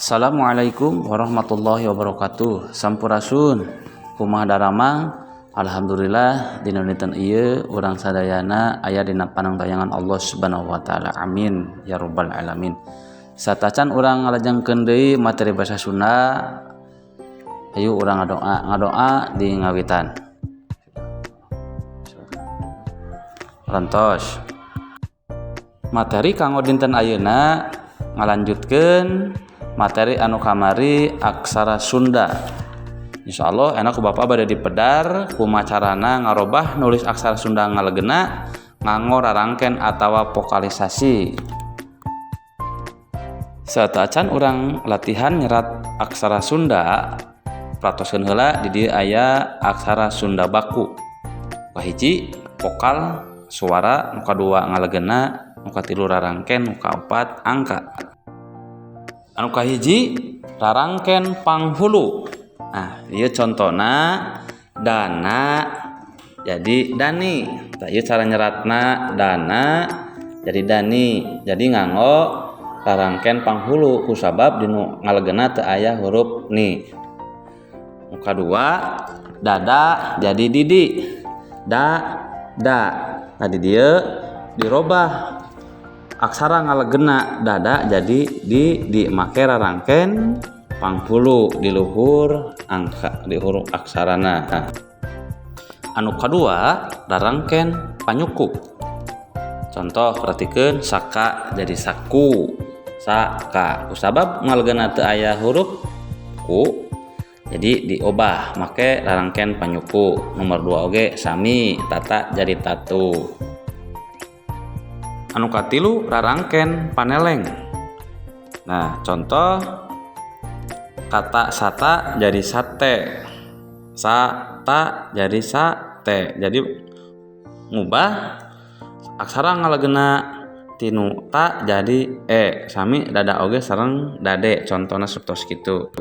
Assalamualaikum warahmatullahi wabarakatuh. Sampurasun kumaha daramang. Alhamdulillah dina dinten ieu urang sadayana aya dina panangdayangan Allah Subhanahu wa taala. Amin ya rabbal alamin. Satacan urang ngalajengkeun deui materi basa Sunda. Ayo urang ngadoa di ngawitan. Rantos. Materi kanggo dinten ayeuna ngalanjutkeun materi anu kamari aksara Sunda. Insyaallah enak ku Bapak bade dipedar kumacarana ngarobah nulis aksara Sunda ngalegena nganggo rarangken atawa vokalisasi. Satacan urang latihan nyerat aksara Sunda, pratoskeun heula di dieu aya aksara Sunda baku. Kahiji vokal suara, nu kadua ngalegena, nu katilu rarangken, nu kaopat angka. Anu kahiji rarangken panghulu. Nah, ieu contona dana jadi dani. Tah ieu cara nyeratna dana jadi dani. Jadi nganggo rarangken panghulu kusabab dinu ngalegena teu aya huruf ni. Nu kadua dada jadi didi. Da. Nah di dieu dirobah aksara ngalegena dada jadi di make rarangken panghulu di luhur angka di huruf aksarana. Nah, anu kadua rarangken panyuku. Contoh perhatikeun saka jadi saku. Saka kusabab ngalegena teu aya huruf ku jadi diobah make rarangken panyuku. Nomor 2 oge sami tata jadi tatu. Anu katilu rarangken paneleng. Nah, contoh kata sata jadi sate. Sata jadi sate. Jadi ngubah aksara ngalegena tinu ta jadi e. Sami dada oge sareng dade. Contohna sapertos kitu.